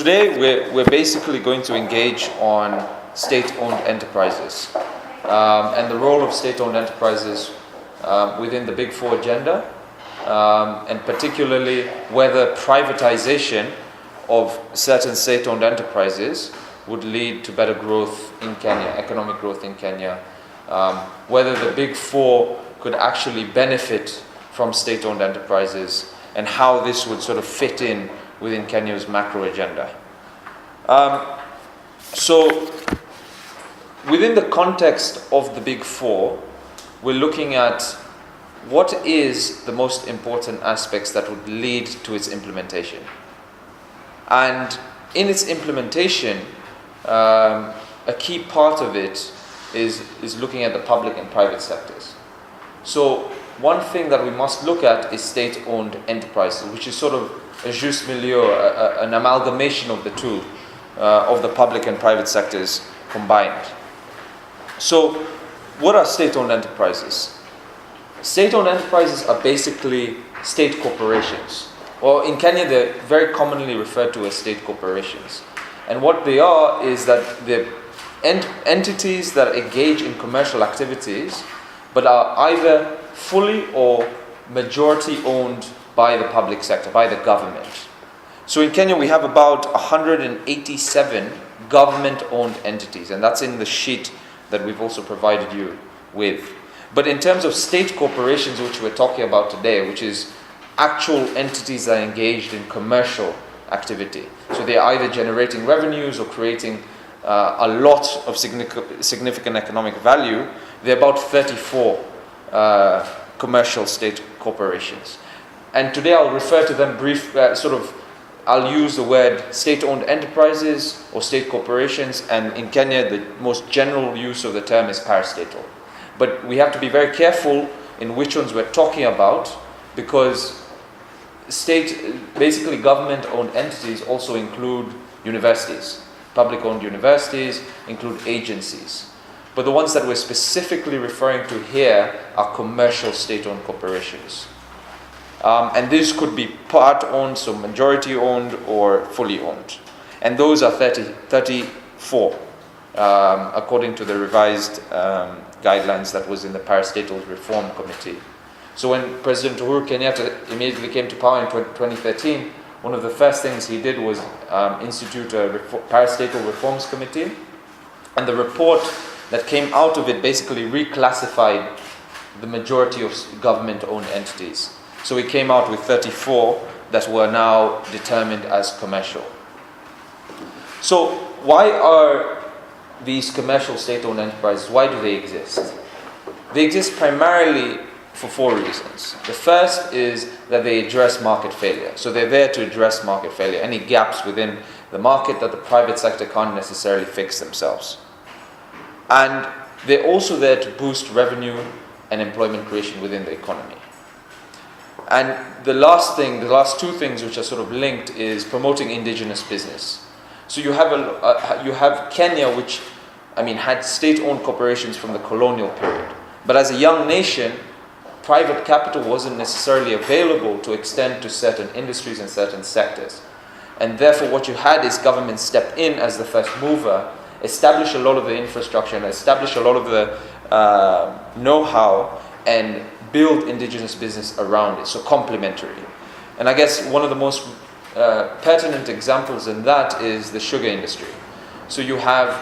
today we're basically going to engage on state-owned enterprises and the role of state-owned enterprises within the Big Four agenda, and particularly whether privatization of certain state-owned enterprises would lead to better growth in Kenya, economic growth in Kenya, whether the Big Four could actually benefit from state-owned enterprises, and how this would sort of fit in within Kenya's macro agenda. So within the context of the Big Four, we're looking at what is the most important aspects that would lead to its implementation. And in its implementation, a key part of it is looking at the public and private sectors. So one thing that we must look at is state-owned enterprises, which is sort of a jus milieu, an amalgamation of the two, of the public and private sectors combined. So what are state-owned enterprises? State-owned enterprises are basically state corporations. Well, in Kenya, they're very commonly referred to as state corporations. And what they are is that they're entities that engage in commercial activities, but are either fully or majority owned by the public sector, by the government. So in Kenya, we have about 187 government-owned entities, and that's in the sheet that we've also provided you with. But in terms of state corporations, which we're talking about today, which is actual entities that are engaged in commercial activity. So they're either generating revenues or creating a lot of significant economic value. There are about 34 commercial state corporations. And today I'll refer to them I'll use the word state-owned enterprises or state corporations, and in Kenya the most general use of the term is parastatal. But we have to be very careful in which ones we're talking about, because basically government-owned entities also include universities. Public-owned universities include agencies. But the ones that we're specifically referring to here are commercial state-owned corporations. And this could be part-owned, so majority-owned, or fully owned. And those are 34, according to the revised guidelines that was in the Parastatal Reform Committee. So when President Uhuru Kenyatta immediately came to power in 2013, one of the first things he did was institute a Parastatal Reforms Committee. And the report that came out of it basically reclassified the majority of government-owned entities. So we came out with 34 that were now determined as commercial. So why are these commercial state-owned enterprises, why do they exist? They exist primarily for four reasons. The first is that they address market failure. So they're there to address market failure, any gaps within the market that the private sector can't necessarily fix themselves. And they're also there to boost revenue and employment creation within the economy. And the last two things which are sort of linked is promoting indigenous business. So you have Kenya, which had state-owned corporations from the colonial period. But as a young nation, private capital wasn't necessarily available to extend to certain industries and certain sectors. And therefore what you had is government step in as the first mover, establish a lot of the infrastructure and establish a lot of the know-how and build indigenous business around it, so complementary. And I guess one of the most pertinent examples in that is the sugar industry. So you have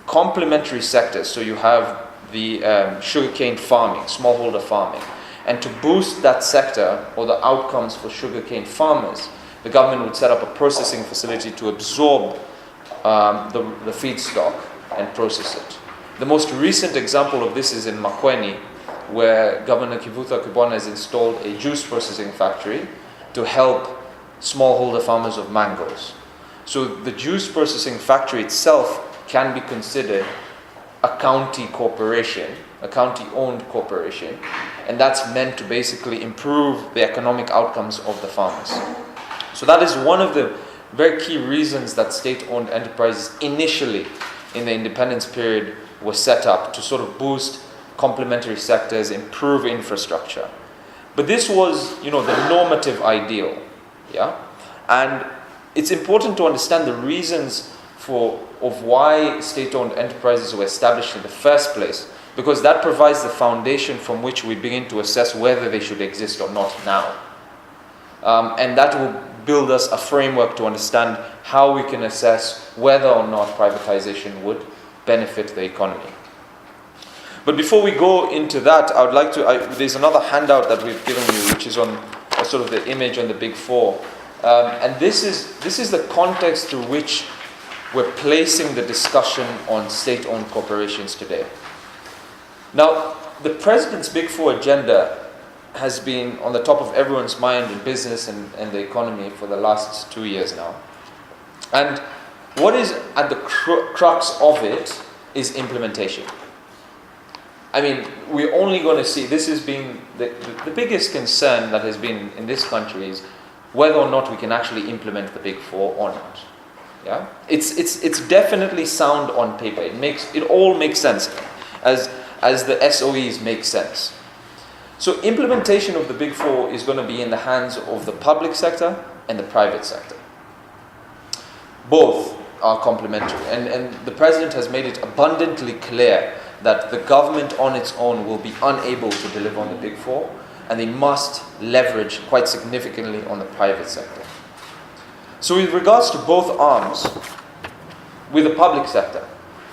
complementary sectors, so you have the sugarcane farming, smallholder farming. And to boost that sector or the outcomes for sugarcane farmers, the government would set up a processing facility to absorb the feedstock and process it. The most recent example of this is in Makueni, where Governor Kivutha Kibwana has installed a juice processing factory to help smallholder farmers of mangoes. So the juice processing factory itself can be considered a county corporation, a county-owned corporation, and that's meant to basically improve the economic outcomes of the farmers. So that is one of the very key reasons that state-owned enterprises initially in the independence period were set up to sort of boost complementary sectors, improve infrastructure. But this was, the normative ideal, yeah? And it's important to understand the reasons of why state-owned enterprises were established in the first place, because that provides the foundation from which we begin to assess whether they should exist or not now. And that will build us a framework to understand how we can assess whether or not privatization would benefit the economy. But before we go into that, I would like to, there's another handout that we've given you, which is on sort of the image on the Big Four. And this is the context through which we're placing the discussion on state-owned corporations today. Now, the President's Big Four agenda has been on the top of everyone's mind in business and the economy for the last 2 years now. And what is at the crux of it is implementation. I mean, we're only going to see, this has been the biggest concern that has been in this country is whether or not we can actually implement the Big Four or not. Yeah, it's definitely sound on paper. It all makes sense, as the SOEs make sense. So implementation of the Big Four is going to be in the hands of the public sector and the private sector. Both are complementary, and the President has made it abundantly clear that the government on its own will be unable to deliver on the Big Four, and they must leverage quite significantly on the private sector. So with regards to both arms, with the public sector,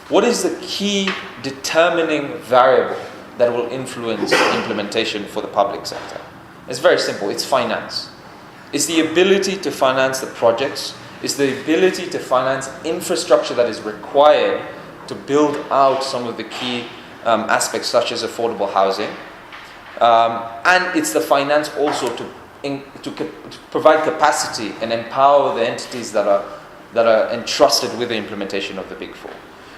what is the key determining variable that will influence implementation for the public sector? It's very simple. It's finance. It's the ability to finance the projects. It's the ability to finance infrastructure that is required to build out some of the key aspects such as affordable housing. And it's the finance also to provide capacity and empower the entities that are entrusted with the implementation of the Big Four.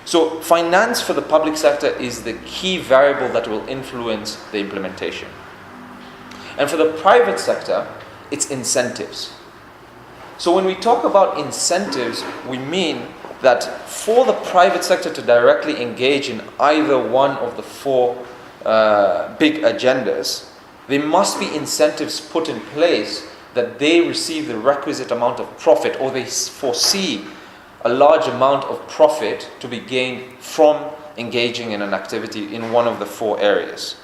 So finance for the public sector is the key variable that will influence the implementation. And for the private sector, it's incentives. So when we talk about incentives, we mean that for the private sector to directly engage in either one of the four big agendas, there must be incentives put in place that they receive the requisite amount of profit, or they foresee a large amount of profit to be gained from engaging in an activity in one of the four areas.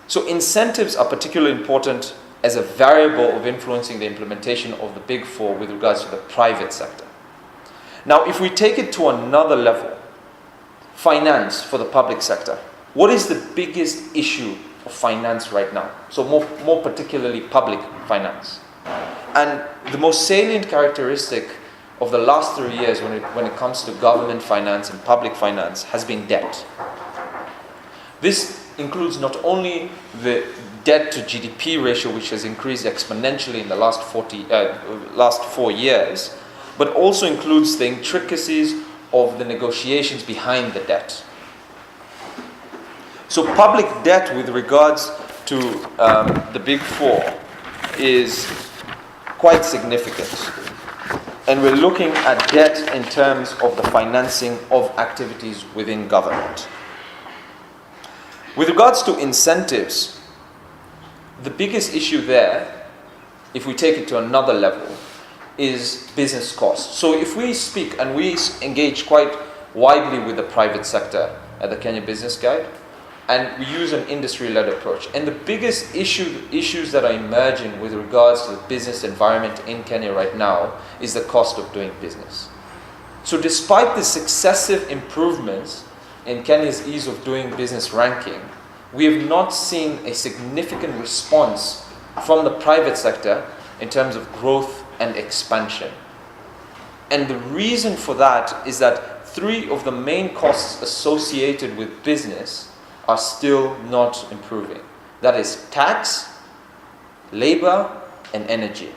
So incentives are particularly important as a variable of influencing the implementation of the Big Four with regards to the private sector. Now, if we take it to another level, finance for the public sector, what is the biggest issue of finance right now? So more particularly public finance. And the most salient characteristic of the last 3 years when it comes to government finance and public finance has been debt. This includes not only the debt to GDP ratio, which has increased exponentially in the last 4 years, but also includes the intricacies of the negotiations behind the debt. So public debt with regards to the Big Four is quite significant. And we're looking at debt in terms of the financing of activities within government. With regards to incentives, the biggest issue there, if we take it to another level, is business costs. So if we speak and we engage quite widely with the private sector at the Kenya Business Guide, and we use an industry-led approach. And the biggest issues that are emerging with regards to the business environment in Kenya right now is the cost of doing business. So despite the successive improvements in Kenya's ease of doing business ranking, we have not seen a significant response from the private sector in terms of growth and expansion. And the reason for that is that 3 of the main costs associated with business are still not improving. That is tax, labor, and energy.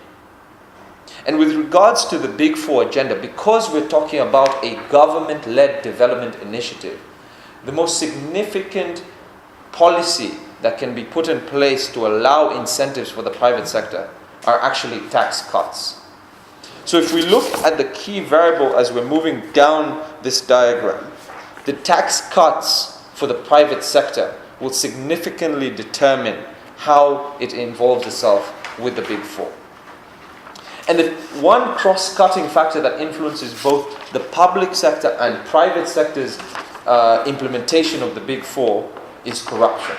And with regards to the Big Four agenda, because we're talking about a government-led development initiative, the most significant policy that can be put in place to allow incentives for the private sector are actually tax cuts. So if we look at the key variable as we're moving down this diagram, the tax cuts for the private sector will significantly determine how it involves itself with the Big Four. And the one cross-cutting factor that influences both the public sector and private sector's implementation of the Big Four is corruption.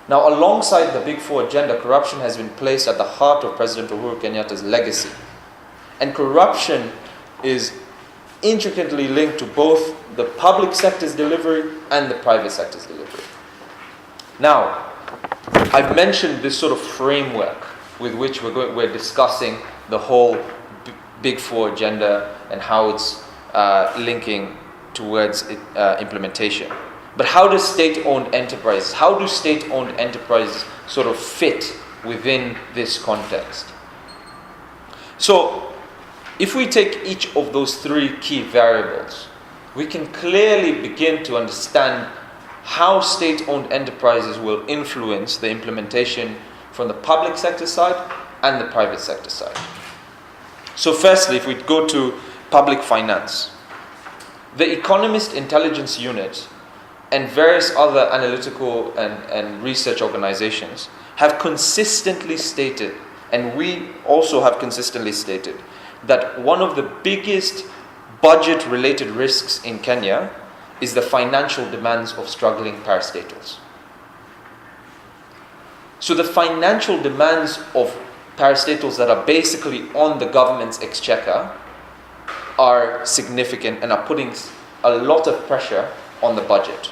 Now, alongside the Big Four agenda, corruption has been placed at the heart of President Uhuru Kenyatta's legacy. And corruption is intricately linked to both the public sector's delivery and the private sector's delivery. Now, I've mentioned this sort of framework with which we're discussing the whole Big Four agenda and how it's linking towards implementation. But how does state-owned enterprises, how do state-owned enterprises sort of fit within this context? So, if we take each of those three key variables, we can clearly begin to understand how state-owned enterprises will influence the implementation from the public sector side and the private sector side. So firstly, if we go to public finance, the Economist Intelligence Unit and various other analytical and research organizations have consistently stated, and we also have consistently stated, that one of the biggest budget-related risks in Kenya is the financial demands of struggling parastatals. So the financial demands of parastatals that are basically on the government's exchequer are significant and are putting a lot of pressure on the budget.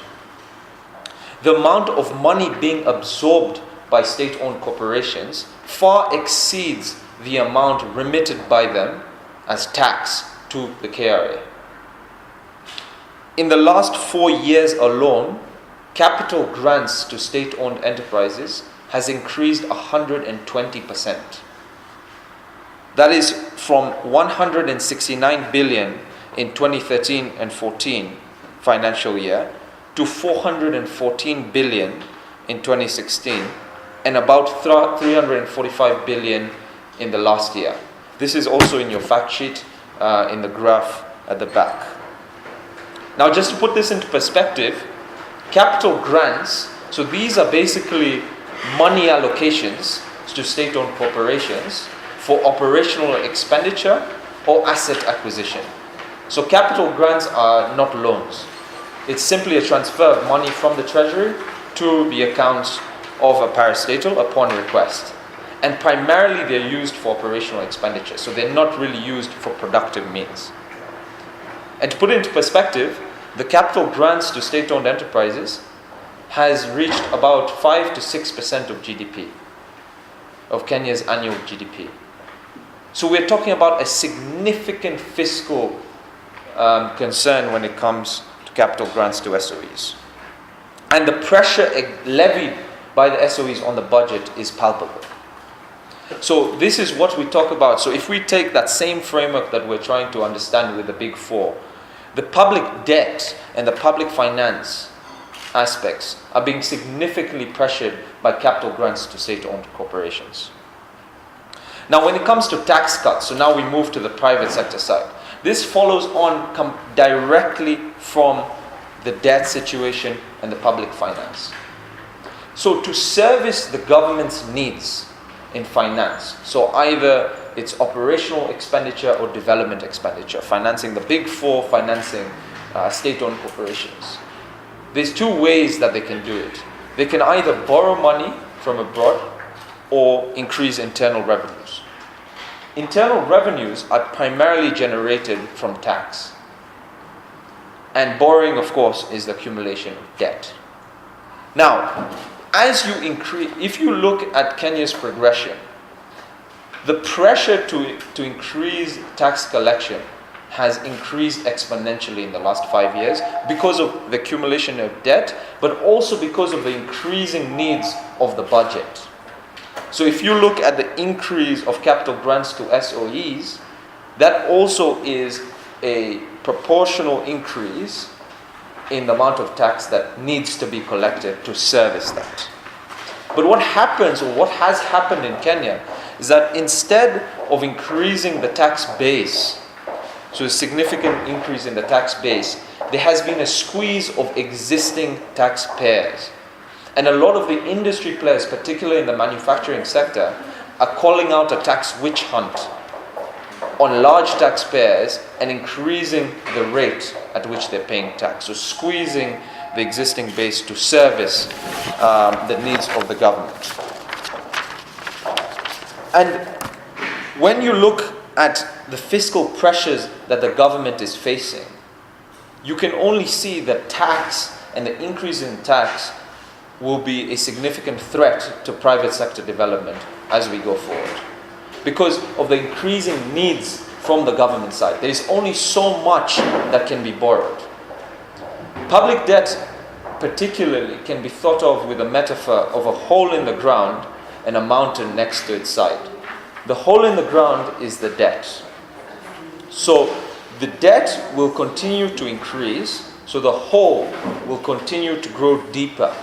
The amount of money being absorbed by state-owned corporations far exceeds the amount remitted by them as tax to the KRA. In the last 4 years alone, capital grants to state-owned enterprises has increased 120%. That is from 169 billion in 2013 and 14 financial year to 414 billion in 2016 and about 345 billion in the last year. This is also in your fact sheet in the graph at the back. Now, just to put this into perspective, capital grants, so these are basically money allocations to state-owned corporations for operational expenditure or asset acquisition. So capital grants are not loans. It's simply a transfer of money from the treasury to the accounts of a parastatal upon request. And primarily they're used for operational expenditure, so they're not really used for productive means. And to put it into perspective, the capital grants to state-owned enterprises has reached about 5 to 6% of GDP, of Kenya's annual GDP. So we're talking about a significant fiscal concern when it comes to capital grants to SOEs. And the pressure levied by the SOEs on the budget is palpable. So this is what we talk about. So if we take that same framework that we're trying to understand with the Big Four, the public debt and the public finance aspects are being significantly pressured by capital grants to state-owned corporations. Now when it comes to tax cuts, so now we move to the private sector side. This follows on directly from the debt situation and the public finance. So to service the government's needs in finance, so either it's operational expenditure or development expenditure, financing the Big Four, financing state-owned corporations. There's two ways that they can do it. They can either borrow money from abroad or increase internal revenues. Internal revenues are primarily generated from tax. And borrowing, of course, is the accumulation of debt. Now, as you increase, if you look at Kenya's progression, the pressure to increase tax collection has increased exponentially in the last 5 years because of the accumulation of debt, but also because of the increasing needs of the budget. So if you look at the increase of capital grants to SOEs, that also is a proportional increase in the amount of tax that needs to be collected to service that. But what happens, or what has happened in Kenya, is that instead of increasing the tax base, so a significant increase in the tax base, there has been a squeeze of existing taxpayers. And a lot of the industry players, particularly in the manufacturing sector, are calling out a tax witch hunt on large taxpayers and increasing the rate at which they're paying tax. So squeezing the existing base to service the needs of the government. And when you look at the fiscal pressures that the government is facing, you can only see that tax and the increase in tax will be a significant threat to private sector development as we go forward. Because of the increasing needs from the government side. There is only so much that can be borrowed. Public debt particularly can be thought of with a metaphor of a hole in the ground and a mountain next to its side. The hole in the ground is the debt. So the debt will continue to increase, so the hole will continue to grow deeper.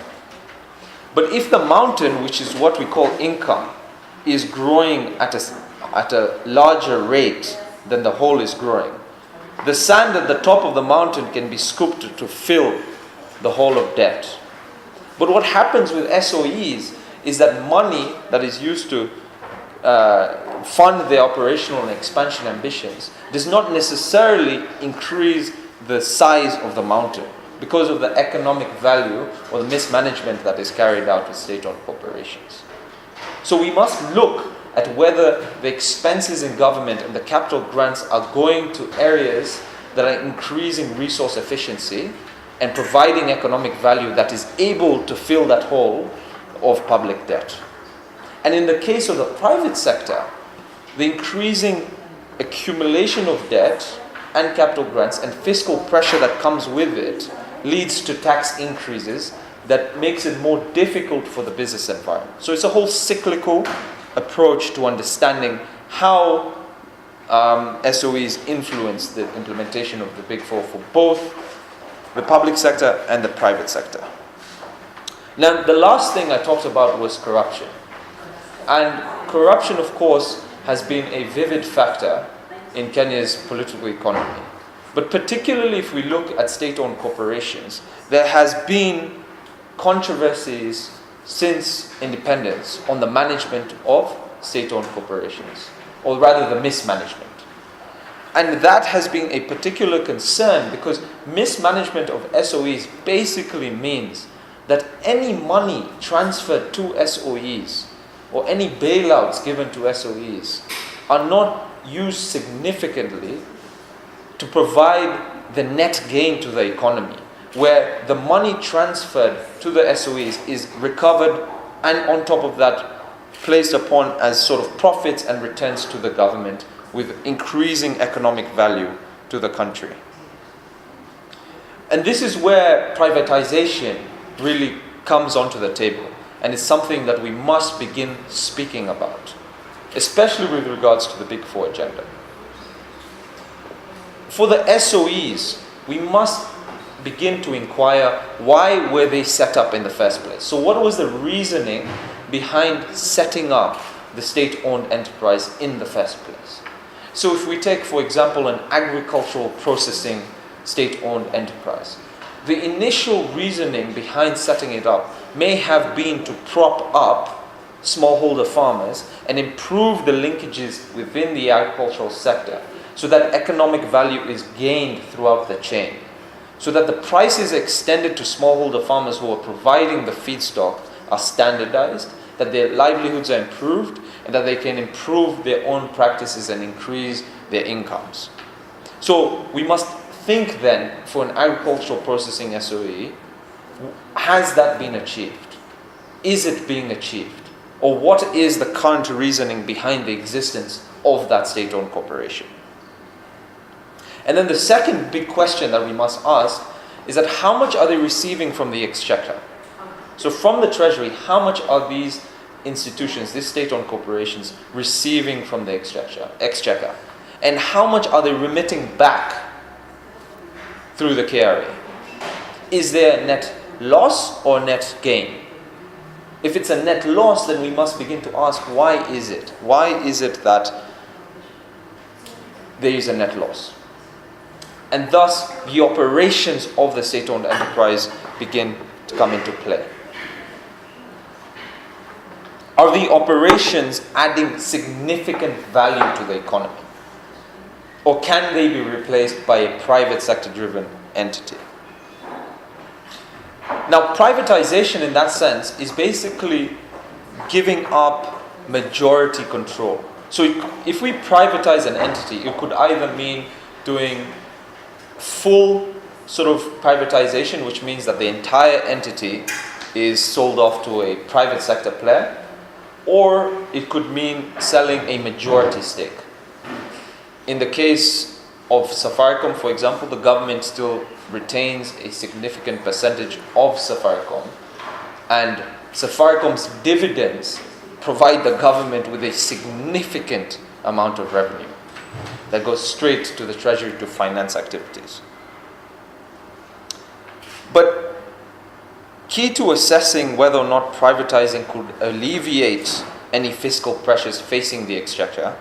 But if the mountain, which is what we call income, is growing at a larger rate than the hole is growing, the sand at the top of the mountain can be scooped to fill the hole of debt. But what happens with SOEs is that money that is used to fund their operational and expansion ambitions does not necessarily increase the size of the mountain because of the economic value or the mismanagement that is carried out with state-owned corporations. So we must look at whether the expenses in government and the capital grants are going to areas that are increasing resource efficiency and providing economic value that is able to fill that hole of public debt. And in the case of the private sector, the increasing accumulation of debt and capital grants and fiscal pressure that comes with it leads to tax increases that makes it more difficult for the business environment. So it's a whole cyclical approach to understanding how SOEs influence the implementation of the Big Four for both the public sector and the private sector. Now, the last thing I talked about was corruption. And corruption, of course, has been a vivid factor in Kenya's political economy. But particularly if we look at state-owned corporations, there has been controversies since independence on the management of state-owned corporations, or rather the mismanagement. And that has been a particular concern because mismanagement of SOEs basically means that any money transferred to SOEs or any bailouts given to SOEs are not used significantly to provide the net gain to the economy, where the money transferred to the SOEs is recovered and on top of that placed upon as sort of profits and returns to the government with increasing economic value to the country. And this is where privatization really comes onto the table, and it's something that we must begin speaking about, especially with regards to the Big Four agenda. For the SOEs, we must begin to inquire, why were they set up in the first place? So what was the reasoning behind setting up the state-owned enterprise in the first place? So if we take, for example, an agricultural processing state-owned enterprise, the initial reasoning behind setting it up may have been to prop up smallholder farmers and improve the linkages within the agricultural sector so that economic value is gained throughout the chain, so that the prices extended to smallholder farmers who are providing the feedstock are standardized, that their livelihoods are improved, and that they can improve their own practices and increase their incomes. So we must think then, for an agricultural processing SOE, has that been achieved? Is it being achieved? Or what is the current reasoning behind the existence of that state-owned corporation? And then the second big question that we must ask is that how much are they receiving from the exchequer? So from the treasury, how much are these institutions, these state-owned corporations, receiving from the exchequer? And how much are they remitting back through the KRA? Is there net loss or net gain? If it's a net loss, then we must begin to ask, why is it? Why is it that there is a net loss? And thus, the operations of the state-owned enterprise begin to come into play. Are the operations adding significant value to the economy? Or can they be replaced by a private sector driven entity? Now, privatization in that sense is basically giving up majority control. So if we privatize an entity, it could either mean doing full sort of privatization, which means that the entire entity is sold off to a private sector player, or it could mean selling a majority stake. In the case of Safaricom, for example, the government still retains a significant percentage of Safaricom, and Safaricom's dividends provide the government with a significant amount of revenue that goes straight to the treasury to finance activities. But key to assessing whether or not privatizing could alleviate any fiscal pressures facing the exchequer,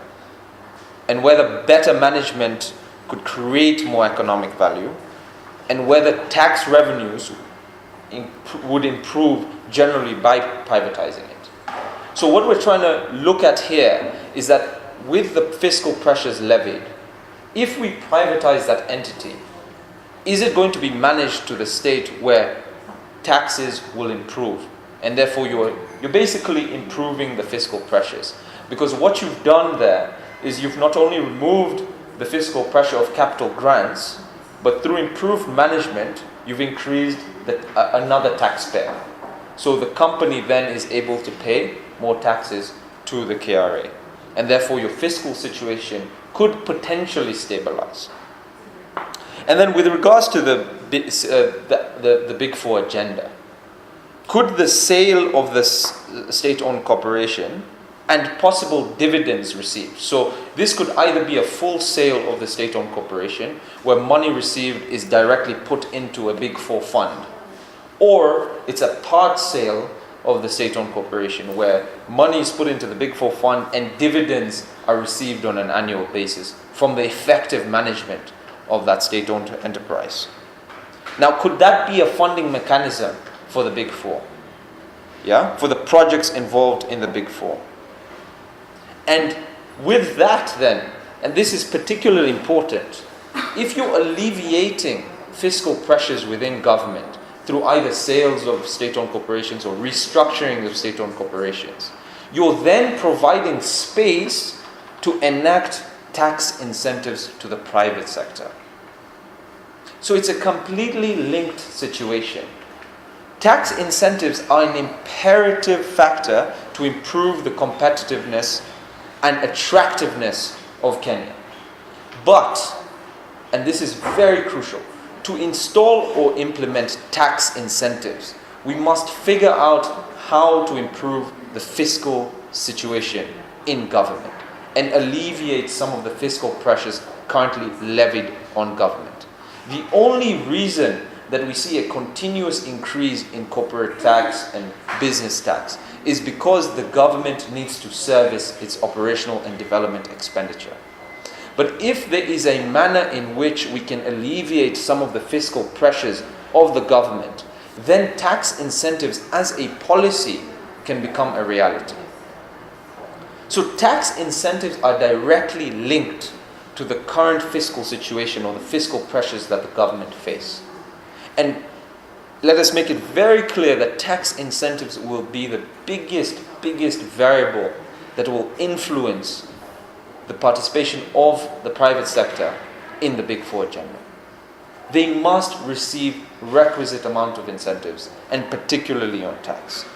and whether better management could create more economic value, and whether tax revenues would improve generally by privatizing it. So what we're trying to look at here is that with the fiscal pressures levied, if we privatize that entity, is it going to be managed to the state where taxes will improve? And therefore you're basically improving the fiscal pressures. Because what you've done there is you've not only removed the fiscal pressure of capital grants, but through improved management, you've increased another taxpayer. So the company then is able to pay more taxes to the KRA. And therefore your fiscal situation could potentially stabilize. And then with regards to the Big Four agenda, could the sale of this state-owned corporation and possible dividends received, so this could either be a full sale of the state-owned corporation where money received is directly put into a Big Four fund, or it's a part sale of the state-owned corporation where money is put into the Big Four fund and dividends are received on an annual basis from the effective management of that state-owned enterprise. Now, could that be a funding mechanism for the Big Four? Yeah, for the projects involved in the Big Four. And with that then, and this is particularly important, if you're alleviating fiscal pressures within government through either sales of state-owned corporations or restructuring of state-owned corporations, you're then providing space to enact tax incentives to the private sector. So it's a completely linked situation. Tax incentives are an imperative factor to improve the competitiveness and attractiveness of Kenya. But, and this is very crucial, to install or implement tax incentives, we must figure out how to improve the fiscal situation in government and alleviate some of the fiscal pressures currently levied on government. The only reason that we see a continuous increase in corporate tax and business tax is because the government needs to service its operational and development expenditure. But if there is a manner in which we can alleviate some of the fiscal pressures of the government, then tax incentives as a policy can become a reality. So tax incentives are directly linked to the current fiscal situation or the fiscal pressures that the government face. And let us make it very clear that tax incentives will be the biggest variable that will influence the participation of the private sector in the Big Four agenda. They must receive requisite amount of incentives, and particularly on tax.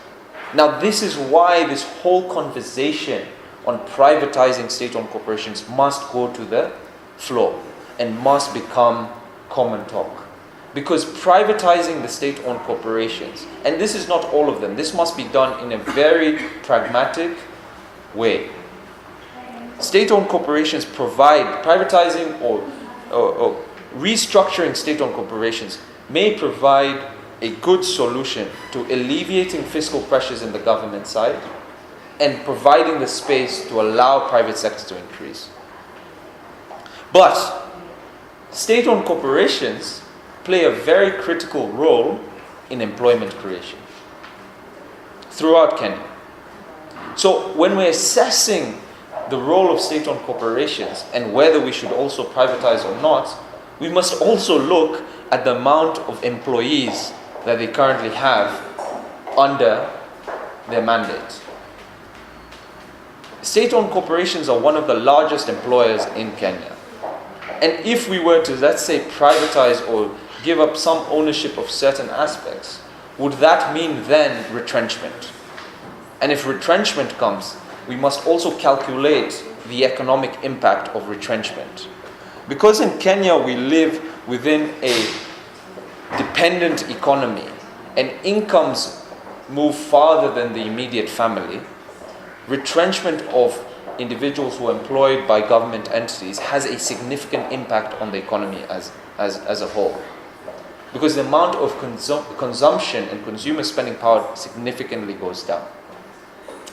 Now, this is why this whole conversation on privatizing state-owned corporations must go to the floor and must become common talk. Because privatizing the state-owned corporations, and this is not all of them, this must be done in a very pragmatic way. State-owned corporations provide, privatizing or restructuring state-owned corporations may provide a good solution to alleviating fiscal pressures in the government side and providing the space to allow private sector to increase. But state-owned corporations play a very critical role in employment creation throughout Kenya. So when we're assessing the role of state-owned corporations and whether we should also privatize or not, we must also look at the amount of employees that they currently have under their mandate. State-owned corporations are one of the largest employers in Kenya. And if we were to, let's say, privatize or give up some ownership of certain aspects, would that mean then retrenchment? And if retrenchment comes, we must also calculate the economic impact of retrenchment. Because in Kenya we live within a dependent economy and incomes move farther than the immediate family, retrenchment of individuals who are employed by government entities has a significant impact on the economy as a whole. Because the amount of consumption and consumer spending power significantly goes down.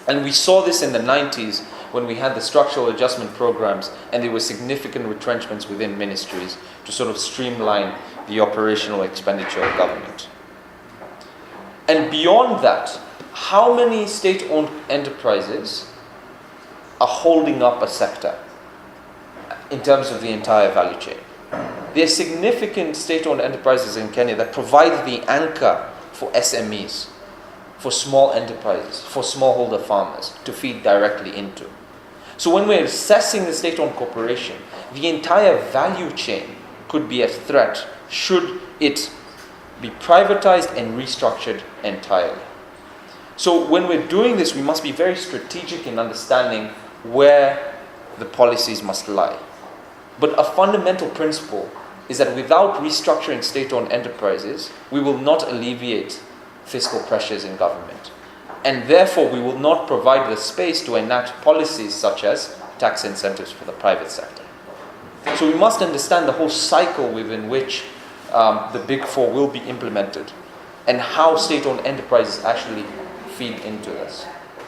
And we saw this in the 90s when we had the structural adjustment programs and there were significant retrenchments within ministries to sort of streamline the operational expenditure of government. And beyond that, how many state-owned enterprises are holding up a sector in terms of the entire value chain? There are significant state-owned enterprises in Kenya that provide the anchor for SMEs, for small enterprises, for smallholder farmers to feed directly into. So when we're assessing the state-owned corporation, the entire value chain could be a threat should it be privatized and restructured entirely. So when we're doing this, we must be very strategic in understanding where the policies must lie. But a fundamental principle is that without restructuring state-owned enterprises, we will not alleviate fiscal pressures in government. And therefore, we will not provide the space to enact policies such as tax incentives for the private sector. So we must understand the whole cycle within which the Big Four will be implemented and how state-owned enterprises actually feed into this.